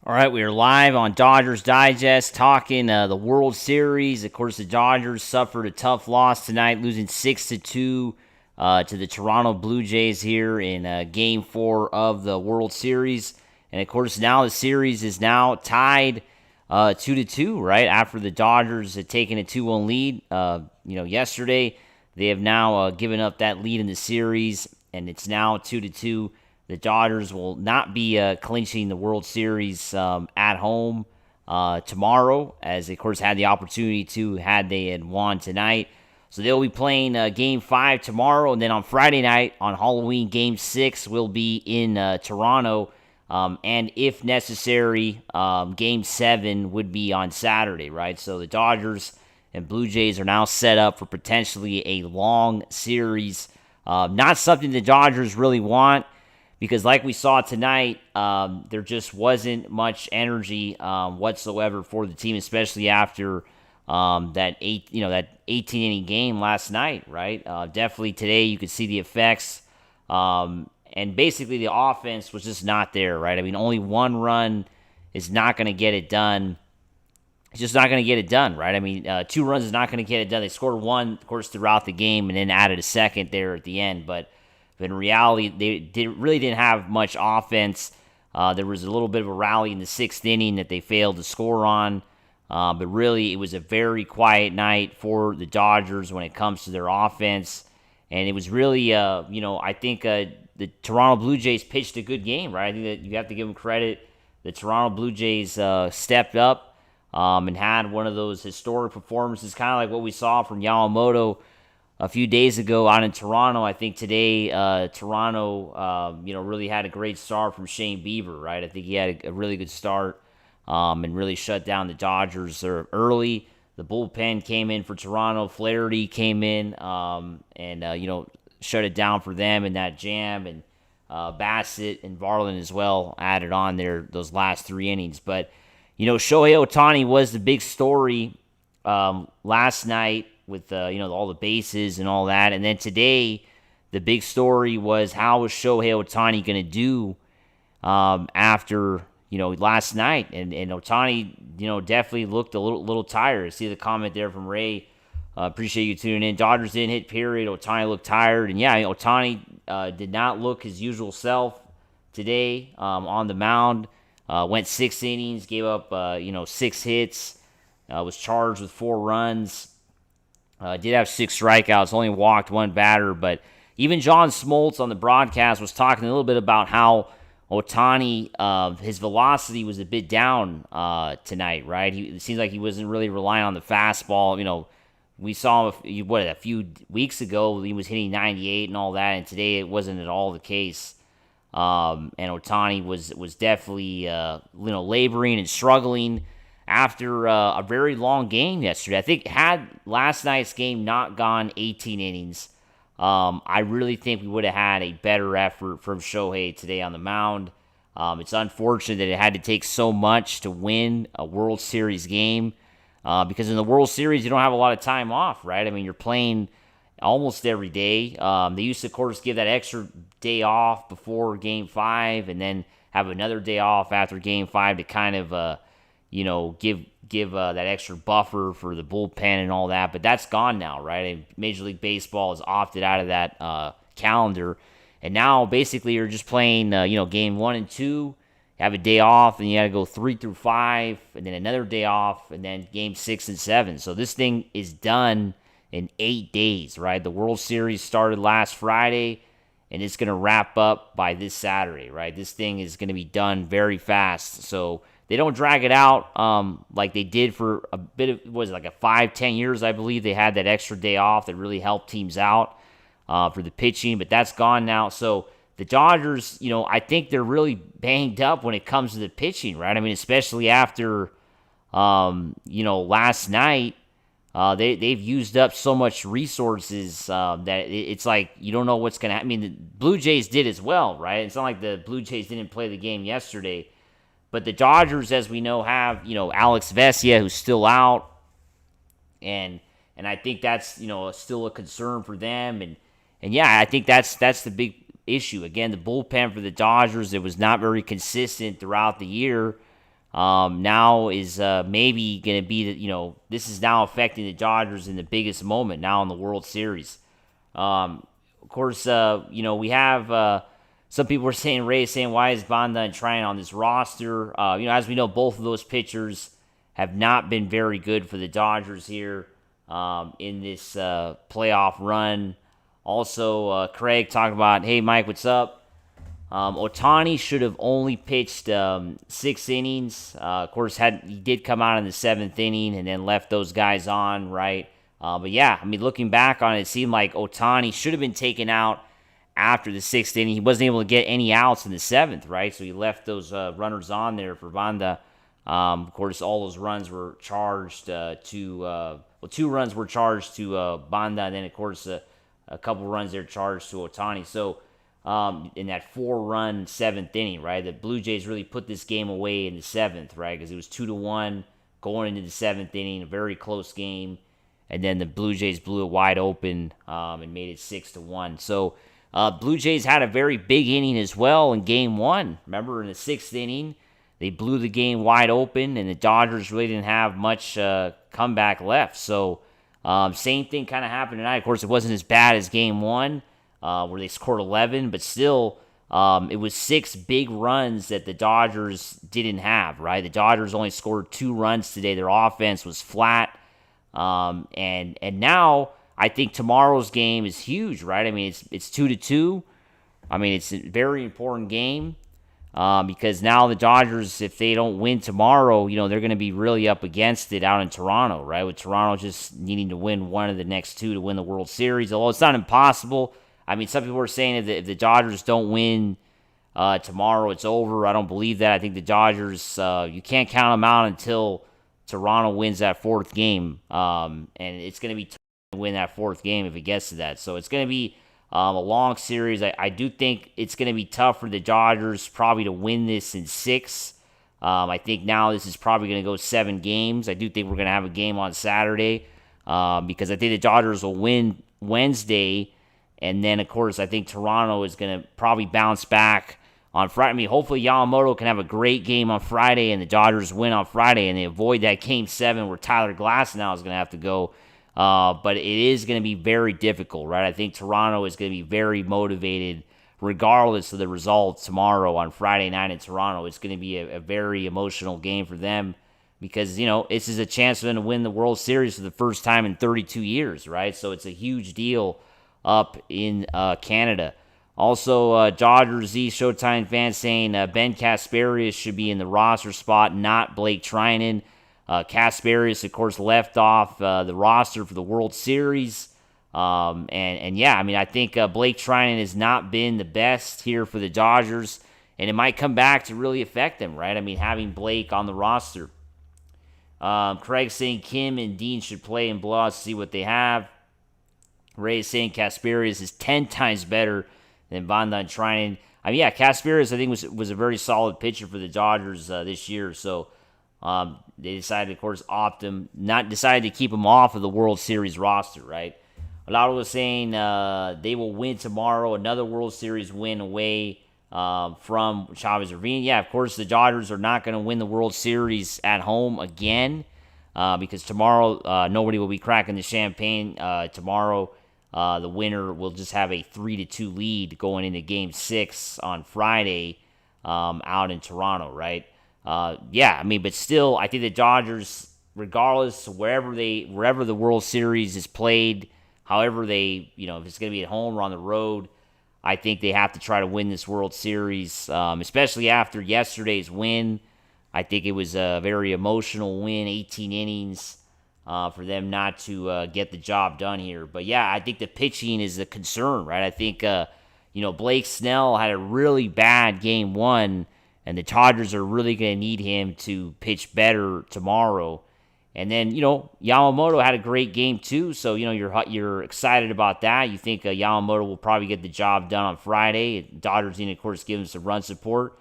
All right, we are live on Dodgers Digest talking the World Series. Of course, the Dodgers suffered a tough loss tonight, losing 6-2 to the Toronto Blue Jays here in Game 4 of the World Series. And, of course, now the series is now tied 2-2, right, after the Dodgers had taken a 2-1 lead. Yesterday, they have now given up that lead in the series, and it's now 2-2. The Dodgers will not be clinching the World Series at home tomorrow, as they, of course, had the opportunity to had they had won tonight. So they'll be playing Game 5 tomorrow, and then on Friday night, on Halloween, Game 6 will be in Toronto, and if necessary, Game 7 would be on Saturday, right? So the Dodgers and Blue Jays are now set up for potentially a long series. Not something the Dodgers really want, because like we saw tonight, there just wasn't much energy whatsoever for the team, especially after that 18-inning game last night, right? Definitely today you could see the effects, and basically the offense was just not there, right? I mean, only one run is not going to get it done. It's just not going to get it done, right? I mean, 2 runs is not going to get it done. They scored 1, of course, throughout the game and then added a second there at the end, but in reality, they really didn't have much offense. There was a little bit of a rally in the 6th inning that they failed to score on. But really, it was a very quiet night for the Dodgers when it comes to their offense. And it was really, I think the Toronto Blue Jays pitched a good game, right? I think that you have to give them credit. The Toronto Blue Jays stepped up and had one of those historic performances, kind of like what we saw from Yamamoto a few days ago out in Toronto. I think today Toronto, really had a great start from Shane Bieber, right? I think he had a really good start and really shut down the Dodgers early. The bullpen came in for Toronto. Flaherty came in and shut it down for them in that jam. And Bassett and Varland as well added on there those last 3 innings. But, Shohei Ohtani was the big story last night, with all the bases and all that. And then today, the big story was, how was Shohei Ohtani going to do after last night? And Ohtani definitely looked a little tired. I see the comment there from Ray. Appreciate you tuning in. Dodgers didn't hit, period. Ohtani looked tired, and Ohtani did not look his usual self today on the mound. Went 6 innings, gave up 6 hits, was charged with 4 runs. Did have 6 strikeouts, only walked 1 batter, but even John Smoltz on the broadcast was talking a little bit about how Ohtani, his velocity was a bit down tonight, right? It seems like he wasn't really relying on the fastball. We saw him a few weeks ago, he was hitting 98 and all that, and today it wasn't at all the case. And Ohtani was definitely laboring and struggling after a very long game yesterday. I think had last night's game not gone 18 innings, I really think we would have had a better effort from Shohei today on the mound. It's unfortunate that it had to take so much to win a World Series game, because in the World Series, you don't have a lot of time off, right? I mean, you're playing almost every day. They used to, of course, give that extra day off before Game 5 and then have another day off after Game 5 to kind of give that extra buffer for the bullpen and all that. But that's gone now, right? And Major League Baseball has opted out of that calendar. And now, basically, you're just playing, Game 1 and 2, have a day off, and you got to go 3 through 5, and then another day off, and then Game 6 and 7. So this thing is done in 8 days, right? The World Series started last Friday, and it's going to wrap up by this Saturday, right? This thing is going to be done very fast. So they don't drag it out like they did for a bit of, like a 5-10 years, I believe. They had that extra day off that really helped teams out for the pitching, but that's gone now. So the Dodgers, I think they're really banged up when it comes to the pitching, right? I mean, especially after, last night, they've used up so much resources that it's like you don't know what's going to happen. I mean, the Blue Jays did as well, right? It's not like the Blue Jays didn't play the game yesterday. But the Dodgers, as we know, have, Alex Vesia, who's still out. And I think that's, still a concern for them. And I think that's the big issue. Again, the bullpen for the Dodgers, it was not very consistent throughout the year. now is maybe going to be this is now affecting the Dodgers in the biggest moment now in the World Series. Of course, we have some people were saying, why is Banda and Tryon on this roster? As we know, both of those pitchers have not been very good for the Dodgers here in this playoff run. Also, Craig talking about, hey, Mike, what's up? Ohtani should have only pitched 6 innings. Of course, he did come out in the 7th inning and then left those guys on, right? But yeah, looking back on it, it seemed like Ohtani should have been taken out after the 6th inning. He wasn't able to get any outs in the 7th, right? So he left those runners on there for Banda. Of course, all those runs were charged to 2 runs were charged to Banda, and then, of course, a couple runs there charged to Ohtani. So in that 4-run 7th inning, right? The Blue Jays really put this game away in the 7th, right? Because it was 2-1 going into the 7th inning, a very close game, and then the Blue Jays blew it wide open and made it 6-1. So Blue Jays had a very big inning as well in Game 1. Remember, in the 6th inning, they blew the game wide open, and the Dodgers really didn't have much comeback left. So same thing kind of happened tonight. Of course, it wasn't as bad as Game 1. Where they scored 11, but still, it was 6 big runs that the Dodgers didn't have, right? The Dodgers only scored 2 runs today. Their offense was flat. And now I think tomorrow's game is huge, right? It's 2-2. It's a very important game because now the Dodgers, if they don't win tomorrow, they're going to be really up against it out in Toronto, right? With Toronto just needing to win one of the next 2 to win the World Series, although it's not impossible. Some people are saying if the Dodgers don't win tomorrow, it's over. I don't believe that. I think the Dodgers, you can't count them out until Toronto wins that 4th game. And it's going to be tough to win that 4th game if it gets to that. So it's going to be a long series. I do think it's going to be tough for the Dodgers probably to win this in 6. I think now this is probably going to go 7 games. I do think we're going to have a game on Saturday because I think the Dodgers will win Wednesday. And then, of course, I think Toronto is going to probably bounce back on Friday. Hopefully Yamamoto can have a great game on Friday and the Dodgers win on Friday and they avoid that Game 7 where Tyler Glasnow is going to have to go. But it is going to be very difficult, right? I think Toronto is going to be very motivated regardless of the result tomorrow on Friday night in Toronto. It's going to be a very emotional game for them because, this is a chance for them to win the World Series for the first time in 32 years, right? So it's a huge deal up in Canada. Also, Dodgers Z Showtime fans saying Ben Kasparius should be in the roster spot, not Blake Treinen. Kasparius, of course, left off the roster for the World Series. I think Blake Treinen has not been the best here for the Dodgers, and it might come back to really affect them, right? Having Blake on the roster. Craig saying Kim and Dean should play in blowouts to see what they have. Ray is saying Kasparius is 10 times better than Banda and Treinen. Kasparius, I think, was a very solid pitcher for the Dodgers this year. So they decided, of course, decided to keep him off of the World Series roster, right? Alado was saying they will win tomorrow, another World Series win away from Chavez Ravine. Yeah, of course, the Dodgers are not going to win the World Series at home again because tomorrow nobody will be cracking the champagne. Tomorrow, the winner will just have a 3-2 lead going into Game 6 on Friday out in Toronto, right? But still, I think the Dodgers, regardless of wherever the World Series is played, however if it's going to be at home or on the road, I think they have to try to win this World Series, especially after yesterday's win. I think it was a very emotional win, 18 innings. For them not to get the job done here. But yeah, I think the pitching is a concern, right? I think, Blake Snell had a really bad Game 1, and the Dodgers are really going to need him to pitch better tomorrow. And then, Yamamoto had a great Game 2, so, you're excited about that. You think Yamamoto will probably get the job done on Friday. Dodgers need to, of course, give him some run support.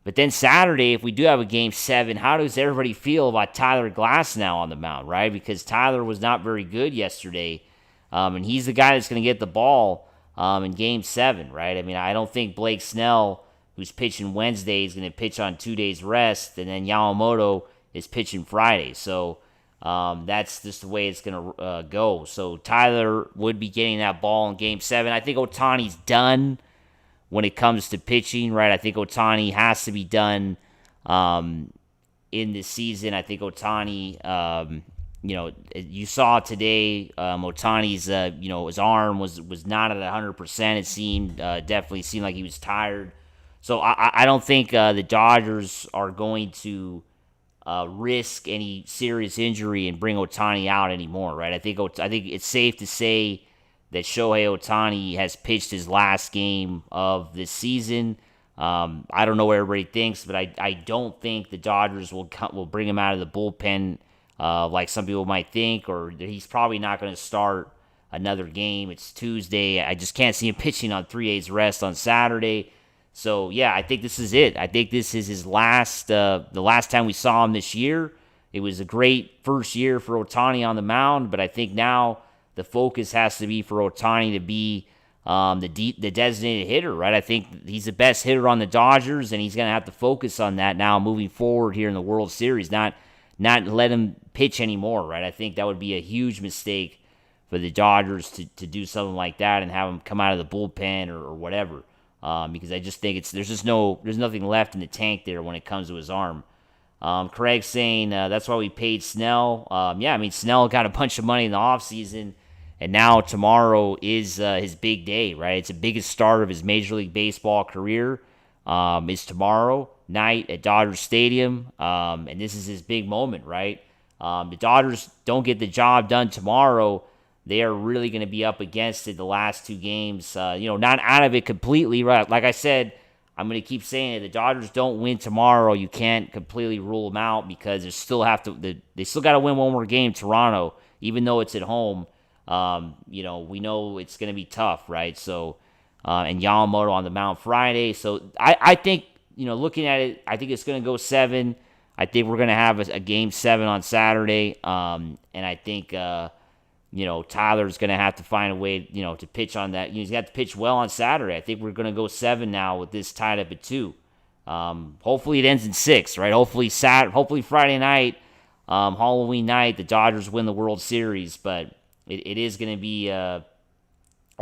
But then Saturday, if we do have a Game 7, how does everybody feel about Tyler Glasnow on the mound, right? Because Tyler was not very good yesterday, and he's the guy that's going to get the ball in Game 7, right? I don't think Blake Snell who's pitching Wednesday, is going to pitch on 2 days rest, and then Yamamoto is pitching Friday. So that's just the way it's going to go. So Tyler would be getting that ball in Game 7. I think Ohtani's done when it comes to pitching, right? I think Ohtani has to be done in this season. I think Ohtani, you saw today, Ohtani's, his arm was not at 100%. It seemed, definitely seemed like he was tired. So I don't think the Dodgers are going to risk any serious injury and bring Ohtani out anymore, right? I think it's safe to say that Shohei Ohtani has pitched his last game of this season. I don't know what everybody thinks, but I don't think the Dodgers will bring him out of the bullpen like some people might think, or he's probably not going to start another game. It's Tuesday. I just can't see him pitching on 3 days rest on Saturday. So, yeah, I think this is it. I think this is his last, the last time we saw him this year. It was a great first year for Ohtani on the mound, but I think now the focus has to be for Ohtani to be the designated hitter, right? I think he's the best hitter on the Dodgers, and he's going to have to focus on that now moving forward here in the World Series, not let him pitch anymore, right? I think that would be a huge mistake for the Dodgers to do something like that and have him come out of the bullpen or whatever. Because I just think there's nothing left in the tank there when it comes to his arm. Craig saying that's why we paid Snell. Snell got a bunch of money in the offseason, and now tomorrow is his big day, right? It's the biggest start of his Major League Baseball career. Is tomorrow night at Dodger Stadium, and this is his big moment, right? The Dodgers don't get the job done tomorrow, they are really going to be up against it the last 2 games. Not out of it completely, right? Like I said, I'm going to keep saying it. The Dodgers don't win tomorrow, you can't completely rule them out because they still got to win one more game, Toronto, even though it's at home. We know it's going to be tough, right? So, and Yamamoto on the mound Friday. So I think, looking at it, I think it's going to go 7. I think we're going to have a Game 7 on Saturday. And I think, Tyler's going to have to find a way, to pitch on that. He's got to pitch well on Saturday. I think we're going to go 7 now with this tied up at 2. Hopefully it ends in 6, right? Hopefully Friday night, Halloween night, the Dodgers win the World Series. But it is going to be a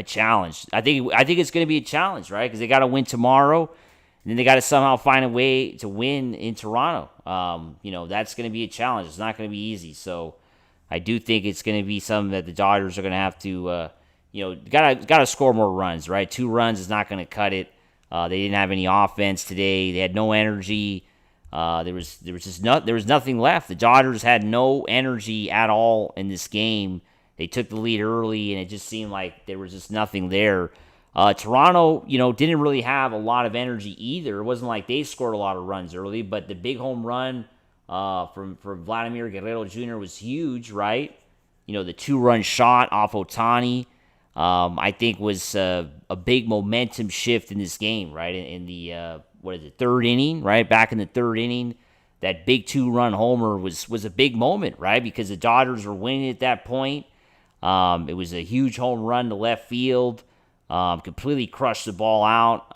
challenge. I think it's going to be a challenge, right? Because they got to win tomorrow, and then they got to somehow find a way to win in Toronto. That's going to be a challenge. It's not going to be easy. So I do think it's going to be something that the Dodgers are going to have to, got to score more runs, right? 2 runs is not going to cut it. They didn't have any offense today. They had no energy. There was nothing left. The Dodgers had no energy at all in this game. They took the lead early, and it just seemed like there was just nothing there. Toronto, didn't really have a lot of energy either. It wasn't like they scored a lot of runs early, but the big home run from Vladimir Guerrero Jr. was huge, right? The 2-run shot off Ohtani, I think was a big momentum shift in this game, right? In the, 3rd inning, right? Back in the 3rd inning, that big 2-run homer was a big moment, right? Because the Dodgers were winning at that point. It was a huge home run to left field, completely crushed the ball out,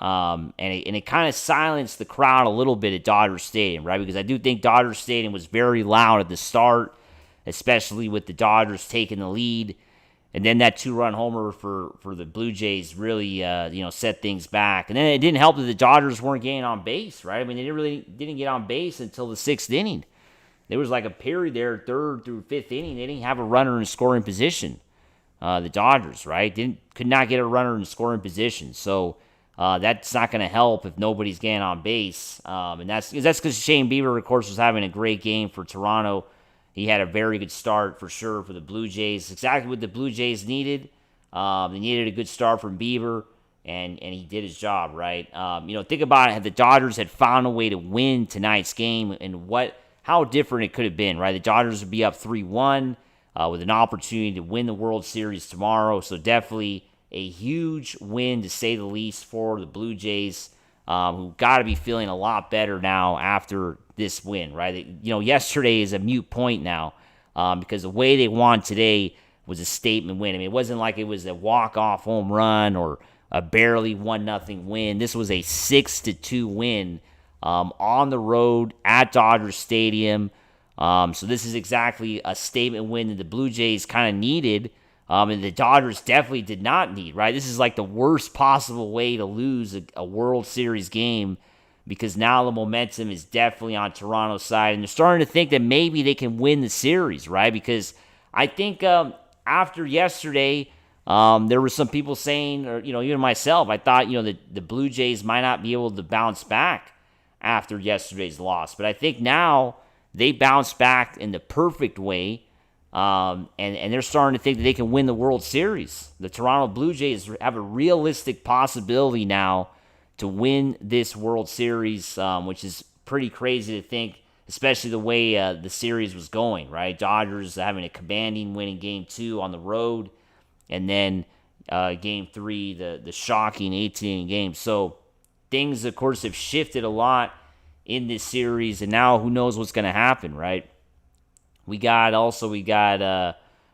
and it kind of silenced the crowd a little bit at Dodger Stadium, right? Because I do think Dodger Stadium was very loud at the start, especially with the Dodgers taking the lead, and then that 2-run homer for the Blue Jays really set things back. And then it didn't help that the Dodgers weren't getting on base, right? I mean, they really didn't get on base until the 6th inning. There was like a period there, 3rd through 5th inning, they didn't have a runner in scoring position. The Dodgers, right, could not get a runner in scoring position. So that's not going to help if nobody's getting on base. And that's because Shane Bieber, of course, was having a great game for Toronto. He had a very good start for sure for the Blue Jays. Exactly what the Blue Jays needed. They needed a good start from Bieber, and he did his job, right? Think about it. The Dodgers had found a way to win tonight's game, and how different it could have been, right? The Dodgers would be up 3-1 with an opportunity to win the World Series tomorrow. So definitely a huge win, to say the least, for the Blue Jays, who got to be feeling a lot better now after this win, right? Yesterday is a moot point now because the way they won today was a statement win. I mean, it wasn't like it was a walk-off home run or a barely 1-0 win. This was a 6-2 win on the road at Dodger Stadium. So this is exactly a statement win that the Blue Jays kind of needed, and the Dodgers definitely did not need, right? This is like the worst possible way to lose a World Series game, because now the momentum is definitely on Toronto's side, and they're starting to think that maybe they can win the series, right? Because I think after yesterday, there were some people saying, or even myself, I thought the Blue Jays might not be able to bounce back after yesterday's loss, but I think now they bounced back in the perfect way, and they're starting to think that they can win the World Series. The Toronto Blue Jays have a realistic possibility now to win this World Series, which is pretty crazy to think, especially the way the series was going, right? Dodgers having a commanding win in Game 2 on the road, and then Game 3, the shocking 18 game. So things, of course, have shifted a lot in this series, and now who knows what's going to happen, right? We got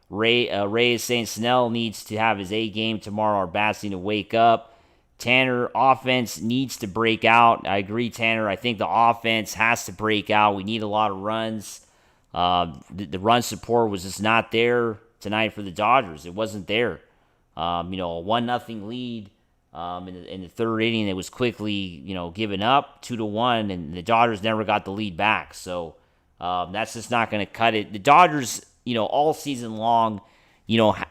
Ray is saying Snell needs to have his A game tomorrow. Our bats need to wake up. Tanner, offense needs to break out. I agree, Tanner. I think the offense has to break out. We need a lot of runs. The run support was just not there tonight for the Dodgers. It wasn't there. A 1-0 lead in the third inning, it was quickly given up 2-1, and the Dodgers never got the lead back. So that's just not going to cut it. The Dodgers, all season long,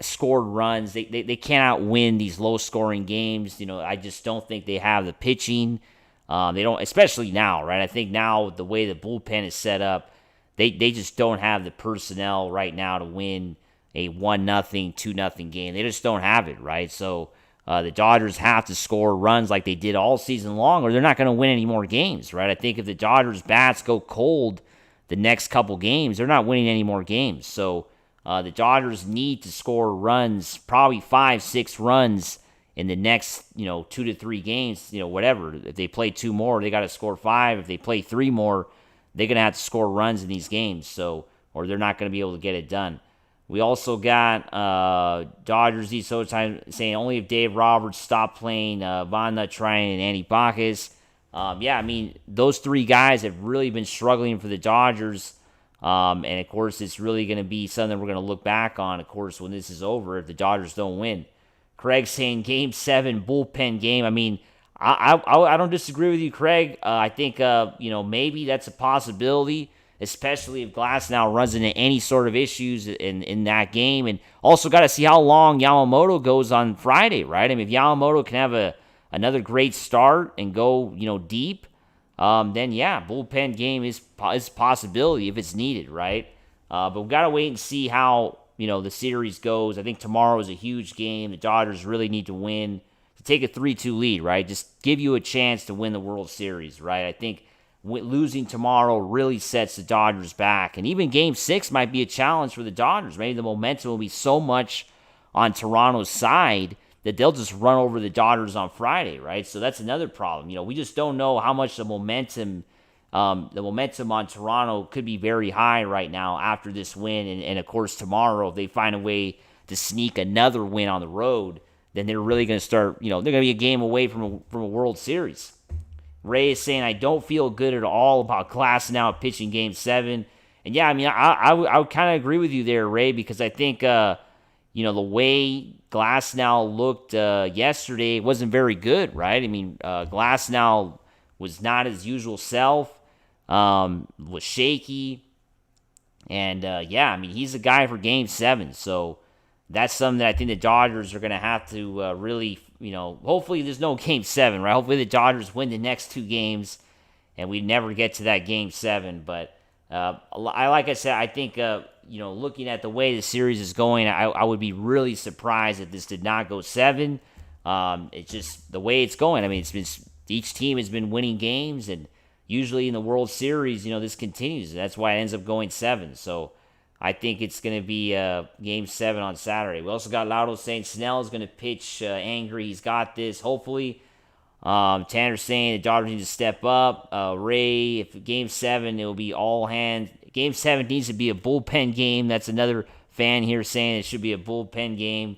scored runs. They cannot win these low-scoring games. I just don't think they have the pitching. They don't, especially now, right? I think now the way the bullpen is set up, they just don't have the personnel right now to win a 1-0, 2-0 game. They just don't have it, right? So the Dodgers have to score runs like they did all season long, or they're not going to win any more games, right? I think if the Dodgers bats go cold the next couple games, they're not winning any more games. So the Dodgers need to score runs, probably 5-6 runs in the next, 2 to 3 games, whatever. If they play 2 more, they got to score 5. If they play 3 more, they're going to have to score runs in these games, so, or they're not going to be able to get it done. We also got Dodgers East Showtime saying only if Dave Roberts stopped playing Vanda, Tryon, and Andy Bacchus. Those 3 guys have really been struggling for the Dodgers. And, of course, it's really going to be something we're going to look back on, of course, when this is over, if the Dodgers don't win. Craig saying Game 7 bullpen game. I don't disagree with you, Craig. I think, maybe that's a possibility, especially if Glasnow runs into any sort of issues in that game. And also got to see how long Yamamoto goes on Friday, right? If Yamamoto can have another great start and go, deep, then yeah, bullpen game is a possibility if it's needed, right? But we've got to wait and see how, the series goes. I think tomorrow is a huge game. The Dodgers really need to win to take a 3-2 lead, right? Just give you a chance to win the World Series, right? I think losing tomorrow really sets the Dodgers back. And even Game 6 might be a challenge for the Dodgers. Maybe the momentum will be so much on Toronto's side that they'll just run over the Dodgers on Friday, right? So that's another problem. We just don't know how much the momentum on Toronto could be very high right now after this win. And of course, tomorrow, if they find a way to sneak another win on the road, then they're really going to start, they're going to be a game away from a World Series. Ray is saying, I don't feel good at all about Glasnow pitching Game 7. And yeah, I would kind of agree with you there, Ray, because I think, the way Glasnow looked yesterday wasn't very good, right? Glasnow was not his usual self, was shaky. And, he's a guy for Game 7. So that's something that I think the Dodgers are going to have to really, hopefully there's no Game 7, right? Hopefully the Dodgers win the next 2 games and we never get to that Game 7. But like I said, I think, looking at the way the series is going, I would be really surprised if this did not go 7. It's just the way it's going. It's been each team has been winning games, and usually in the World Series, this continues. That's why it ends up going 7. So I think it's going to be Game 7 on Saturday. We also got Laudo saying Snell is going to pitch angry. He's got this, hopefully. Tanner saying the Dodgers need to step up. Ray, if Game 7, it will be all hands. Game 7 needs to be a bullpen game. That's another fan here saying it should be a bullpen game.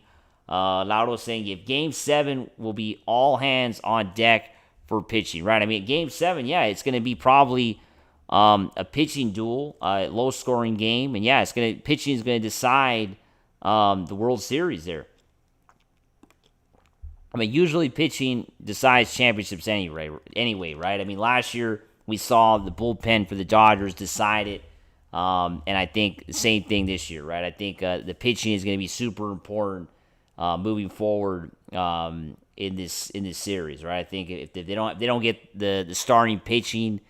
Lauro saying if Game 7 will be all hands on deck for pitching, right? I mean, Game 7, yeah, it's going to be probably a pitching duel, low-scoring game, and yeah, pitching is going to decide the World Series there. I mean, usually pitching decides championships anyway, right? I mean, last year we saw the bullpen for the Dodgers decide it, and I think the same thing this year, right? I think the pitching is going to be super important moving forward in this series, right? I think if they don't get the starting pitching,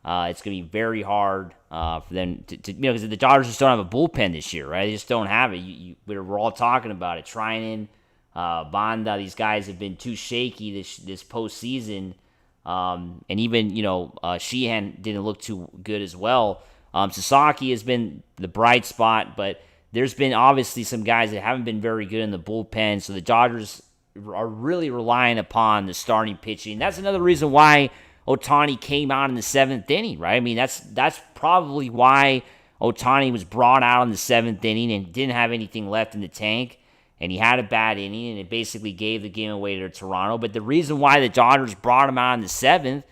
it's going to be very hard for them to because the Dodgers just don't have a bullpen this year, right? They just don't have it. We're all talking about it. Trinan, Banda, these guys have been too shaky this postseason, and even Sheehan didn't look too good as well. Sasaki has been the bright spot, but there's been obviously some guys that haven't been very good in the bullpen, so the Dodgers are really relying upon the starting pitching. That's another reason why Ohtani came out in the 7th inning, right? I mean, that's probably why Ohtani was brought out in the 7th inning and didn't have anything left in the tank, and he had a bad inning, and it basically gave the game away to Toronto. But the reason why the Dodgers brought him out in the 7th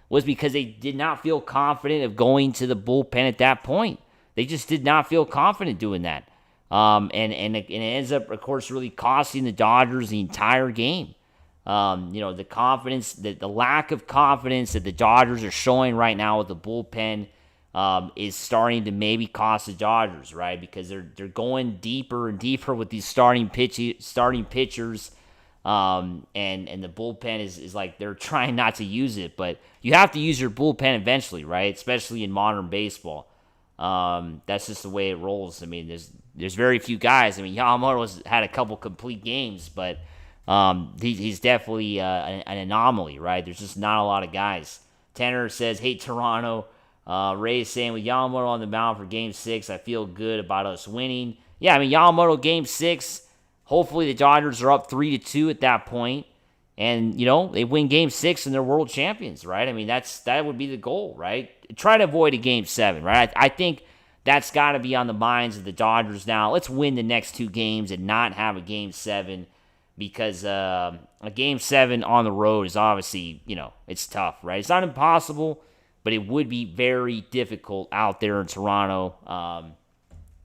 was because they did not feel confident of going to the bullpen at that point. They just did not feel confident doing that. And it ends up, of course, really costing the Dodgers the entire game. The confidence, the lack of confidence that the Dodgers are showing right now with the bullpen is starting to maybe cost the Dodgers, right? Because they're going deeper and deeper with these starting pitchers, and the bullpen is like they're trying not to use it, but you have to use your bullpen eventually, right? Especially in modern baseball. That's just the way it rolls. I mean, there's very few guys. I mean, Yamamoto's had a couple complete games, but he's definitely an anomaly, right? There's just not a lot of guys. Tanner says, "Hey, Toronto." Ray is saying, with Yamamoto on the mound for Game 6, I feel good about us winning. Yeah, I mean, Yamamoto Game 6, hopefully the Dodgers are up 3-2 at that point, and, they win Game 6 and they're world champions, right? I mean, that would be the goal, right? Try to avoid a Game 7, right? I think that's got to be on the minds of the Dodgers now. Let's win the next 2 games and not have a Game 7, because a Game 7 on the road is obviously, it's tough, right? It's not impossible, but it would be very difficult out there in Toronto,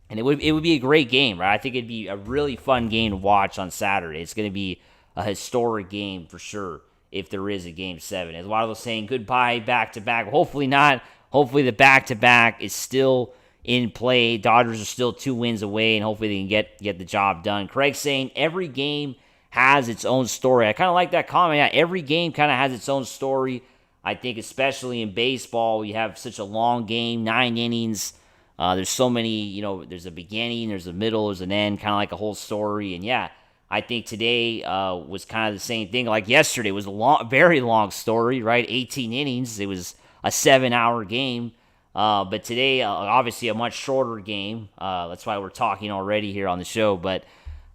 and it would be a great game, right? I think it'd be a really fun game to watch on Saturday. It's going to be a historic game for sure if there is a Game 7. As Waddle was saying, goodbye back-to-back. Hopefully not. Hopefully the back-to-back is still in play. Dodgers are still 2 wins away, and hopefully they can get the job done. Craig saying every game has its own story. I kind of like that comment. Yeah, every game kind of has its own story. I think especially in baseball, we have such a long game, 9 innings. There's so many, there's a beginning, there's a middle, there's an end, kind of like a whole story. And yeah, I think today was kind of the same thing. Like yesterday was a very long story, right? 18 innings. It was a 7-hour game. But today, obviously a much shorter game. That's why we're talking already here on the show. But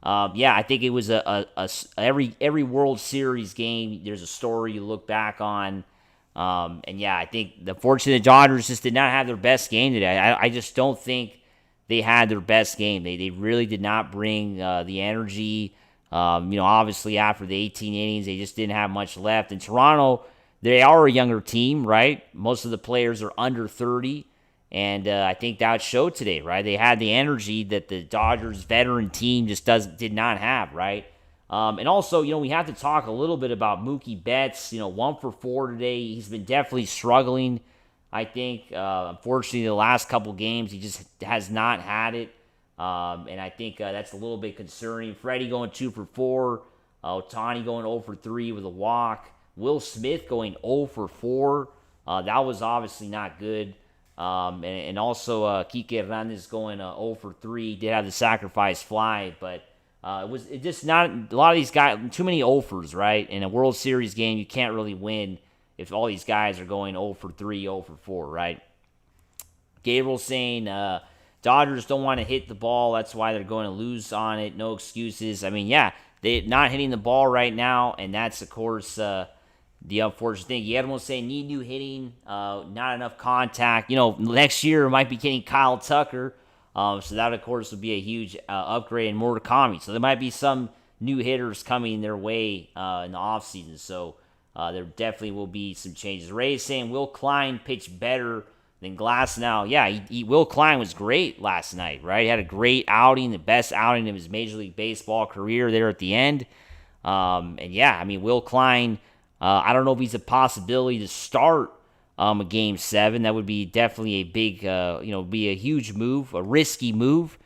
yeah, I think it was every World Series game, there's a story you look back on. And yeah, I think unfortunately the Dodgers just did not have their best game today. I just don't think they had their best game. They really did not bring the energy. Obviously after the 18 innings, they just didn't have much left. And Toronto, they are a younger team, right? Most of the players are under 30. And I think that showed today, right? They had the energy that the Dodgers veteran team just did not have, right? And also, we have to talk a little bit about Mookie Betts. 1 for 4 today. He's been definitely struggling, I think. Unfortunately, the last couple games, he just has not had it. And I think that's a little bit concerning. Freddie going 2 for 4. Ohtani going 0 for 3 with a walk. Will Smith going 0 for 4. That was obviously not good. And also, Kike Hernandez going 0 for 3. Did have the sacrifice fly, but it just not a lot of these guys, too many 0-fers, right? In a World Series game, you can't really win if all these guys are going 0 for 3, 0 for 4, right? Gabriel saying Dodgers don't want to hit the ball. That's why they're going to lose on it. No excuses. I mean, yeah, they're not hitting the ball right now, and that's, of course, the unfortunate thing. Guillermo saying need new hitting, not enough contact. Next year might be getting Kyle Tucker. So that, of course, would be a huge upgrade and more to Murakami. So there might be some new hitters coming their way in the offseason. So there definitely will be some changes. Ray is saying Will Klein pitched better than Glasnow. Yeah, Will Klein was great last night, right? He had a great outing, the best outing of his Major League Baseball career there at the end. And yeah, I mean, Will Klein, I don't know if he's a possibility to start a Game 7. That would be definitely a big, be a huge move, a risky move.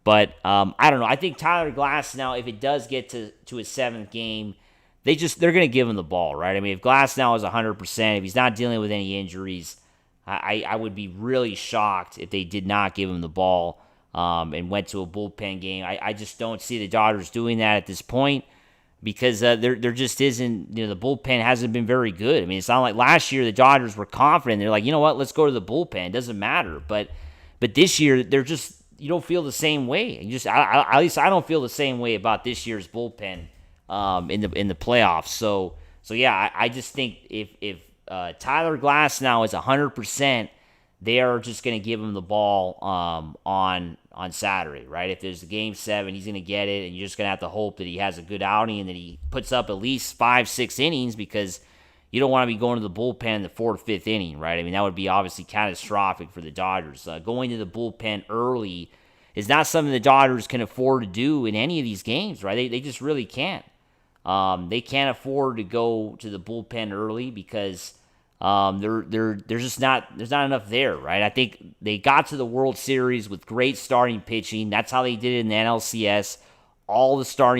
But I don't know. I think Tyler Glasnow, if it does get to a seventh game, they're going to give him the ball, right? I mean, if Glasnow is 100%, if he's not dealing with any injuries, I would be really shocked if they did not give him the ball and went to a bullpen game. I just don't see the Dodgers doing that at this point because there just isn't, the bullpen hasn't been very good. I mean, it's not like last year the Dodgers were confident. They're like, you know what, let's go to the bullpen. It doesn't matter. But this year, you don't feel the same way. At least I don't feel the same way about this year's bullpen in the playoffs. So yeah, I just think if Tyler Glasnow is 100%, they are just going to give him the ball on Saturday, right? If there's a Game 7, he's going to get it, and you're just going to have to hope that he has a good outing and that he puts up at least 5-6 innings because you don't want to be going to the bullpen in the 4th, 5th inning, right? I mean, that would be obviously catastrophic for the Dodgers. Going to the bullpen early is not something the Dodgers can afford to do in any of these games, right? They just really can't. They can't afford to go to the bullpen early because there's not enough there, right? I think they got to the World Series with great starting pitching. That's how they did it in the NLCS.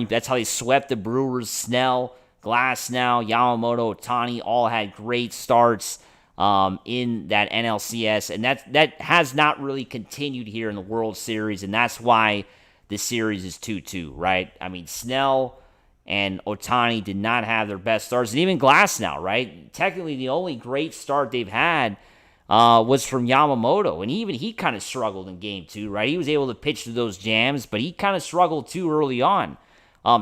That's how they swept the Brewers. Snell, Glasnow, Yamamoto, Ohtani all had great starts in that NLCS, and that has not really continued here in the World Series, and that's why the series is 2-2, right? I mean, Snell and Ohtani did not have their best starts, and even Glasnow, right? Technically, the only great start they've had was from Yamamoto, and even he kind of struggled in Game 2, right? He was able to pitch through those jams, but he kind of struggled too early on.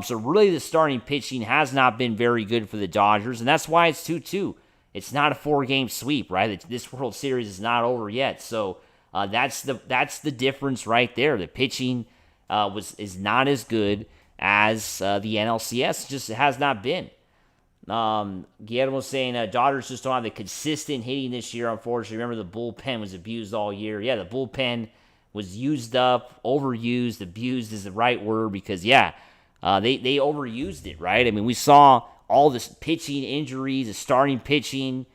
So really the starting pitching has not been very good for the Dodgers, and that's why it's 2-2. It's not a 4-game sweep, right? This World Series is not over yet. So that's the difference right there. The pitching is not as good as the NLCS. Just has not been. Guillermo saying Dodgers just don't have the consistent hitting this year, unfortunately. Remember, the bullpen was abused all year. Yeah, the bullpen was used up, overused. Abused is the right word because, yeah, they overused it, right? I mean, we saw all this pitching injuries, the starting pitching,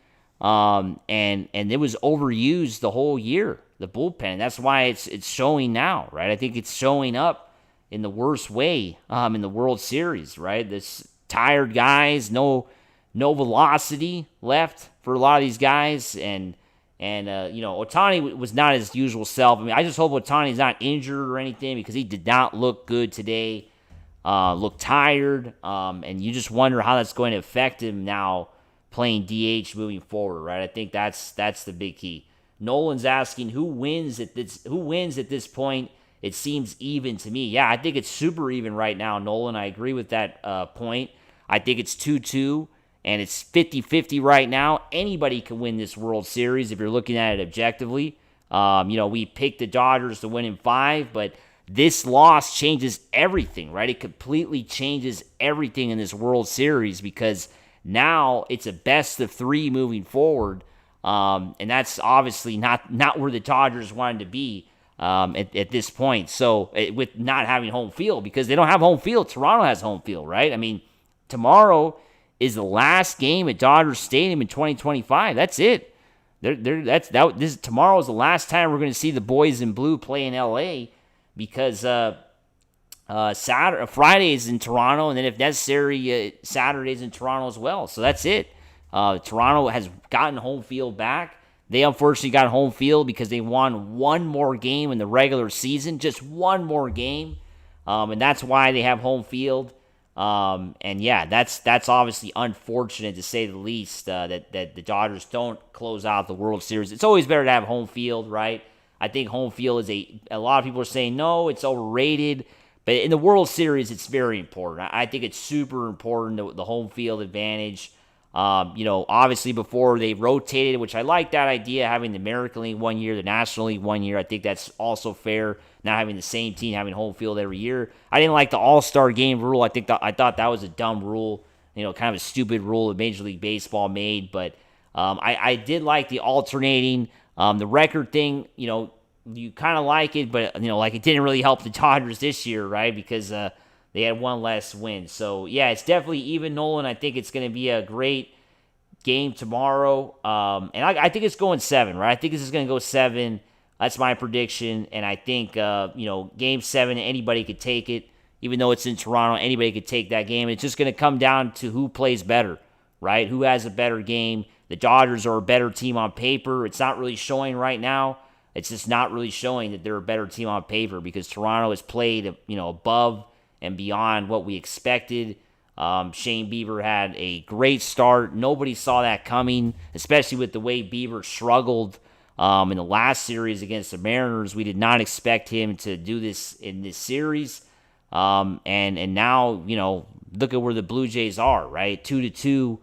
and it was overused the whole year, the bullpen. That's why it's showing now, right? I think it's showing up in the worst way in the World Series, right? This tired guys, no velocity left for a lot of these guys, and Ohtani was not his usual self. I mean, I just hope Ohtani's not injured or anything because he did not look good today. Looked tired, and you just wonder how that's going to affect him now playing DH moving forward, right? I think that's the big key. Nolan's asking who wins at this point. It seems even to me. Yeah, I think it's super even right now, Nolan. I agree with that point. I think it's 2-2, and it's 50-50 right now. Anybody can win this World Series if you're looking at it objectively. We picked the Dodgers to win in 5, but this loss changes everything, right? It completely changes everything in this World Series because now it's a best of 3 moving forward, and that's obviously not where the Dodgers wanted to be at this point. So with not having home field, because they don't have home field, Toronto has home field, right? I mean, tomorrow is the last game at Dodger Stadium in 2025. That's it. Tomorrow is the last time we're going to see the boys in blue play in LA. Because Friday's in Toronto, and then if necessary, Saturday's in Toronto as well. So that's it. Toronto has gotten home field back. They unfortunately got home field because they won one more game in the regular season, just one more game, and that's why they have home field. And yeah, that's obviously unfortunate to say the least. That the Dodgers don't close out the World Series. It's always better to have home field, right? I think home field is a lot of people are saying, no, it's overrated. But in the World Series, it's very important. I think it's super important, the home field advantage. Obviously before they rotated, which I like that idea, having the American League 1 year, the National League 1 year. I think that's also fair. not having the same team having home field every year. I didn't like the All-Star game rule. I thought that was a dumb rule, kind of a stupid rule that Major League Baseball made. But I did like the alternating. The record thing, you kind of like it, but it didn't really help the Dodgers this year, right? Because they had one less win. So yeah, it's definitely even, Nolan. I think it's going to be a great game tomorrow. And I think it's going 7, right? I think this is going to go 7. That's my prediction. And I think, game 7, anybody could take it. Even though it's in Toronto, anybody could take that game. It's just going to come down to who plays better, right? Who has a better game. The Dodgers are a better team on paper. It's not really showing right now. It's just not really showing that they're a better team on paper because Toronto has played, above and beyond what we expected. Shane Bieber had a great start. Nobody saw that coming, especially with the way Bieber struggled in the last series against the Mariners. We did not expect him to do this in this series. And now, look at where the Blue Jays are, right? 2-2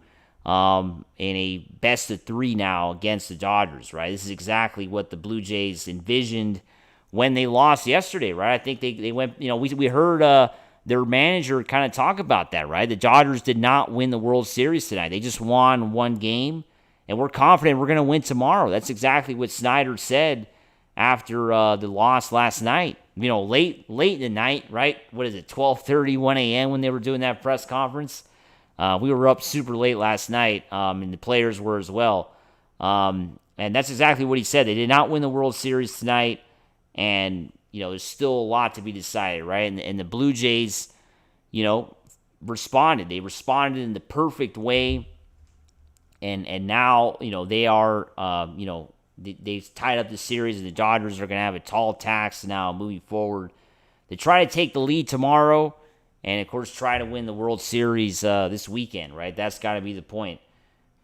in a best-of-3 now against the Dodgers, right? This is exactly what the Blue Jays envisioned when they lost yesterday, right? I think they went, we heard their manager kind of talk about that, right? The Dodgers did not win the World Series tonight. They just won one game, and we're confident we're going to win tomorrow. That's exactly what Snyder said after the loss last night. Late in the night, right? What is it, 12:30, 1 a.m. when they were doing that press conference? We were up super late last night, and the players were as well. And that's exactly what he said. They did not win the World Series tonight, and there's still a lot to be decided, right? And the Blue Jays, responded. They responded in the perfect way, and now they are they've tied up the series, and the Dodgers are going to have a tall task now moving forward. They try to take the lead tomorrow, and of course try to win the World Series this weekend, right? That's got to be the point.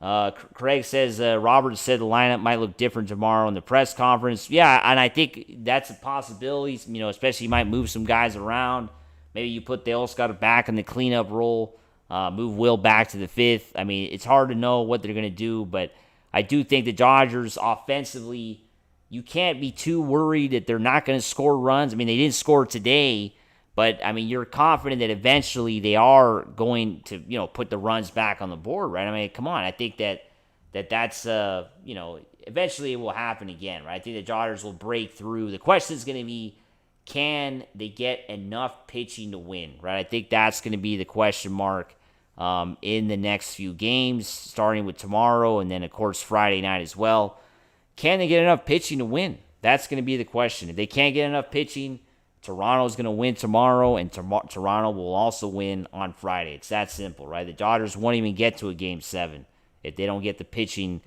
Craig says, Robert said the lineup might look different tomorrow in the press conference. Yeah, and I think that's a possibility, especially you might move some guys around. Maybe you put Teoscar back in the cleanup role, move Will back to the 5th. I mean, it's hard to know what they're going to do, but I do think the Dodgers offensively, you can't be too worried that they're not going to score runs. I mean, they didn't score today, but, you're confident that eventually they are going to, put the runs back on the board, right? I mean, come on. I think that's eventually it will happen again, right? I think the Dodgers will break through. The question is going to be, can they get enough pitching to win, right? I think that's going to be the question mark in the next few games, starting with tomorrow and then, of course, Friday night as well. Can they get enough pitching to win? That's going to be the question. If they can't get enough pitching, Toronto's going to win tomorrow, and Toronto will also win on Friday. It's that simple, right? The Dodgers won't even get to a Game 7 if they don't get the pitching,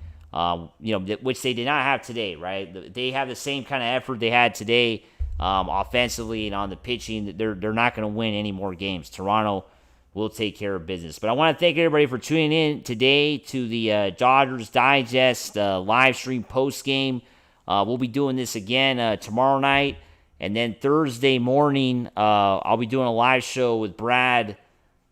which they did not have today, right? They have the same kind of effort they had today offensively and on the pitching. They're not going to win any more games. Toronto will take care of business. But I want to thank everybody for tuning in today to the Dodgers Digest live stream post-game. We'll be doing this again tomorrow night. And then Thursday morning, I'll be doing a live show with Brad,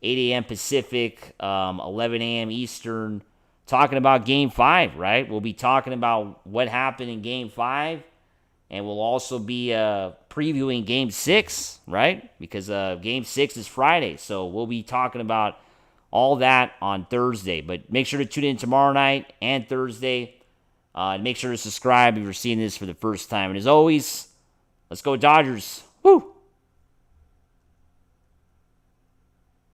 8 a.m. Pacific, 11 a.m. Eastern, talking about Game 5, right? We'll be talking about what happened in Game 5, and we'll also be previewing Game 6, right? Because Game 6 is Friday, so we'll be talking about all that on Thursday. But make sure to tune in tomorrow night and Thursday. And make sure to subscribe if you're seeing this for the first time. And as always, let's go Dodgers. Woo!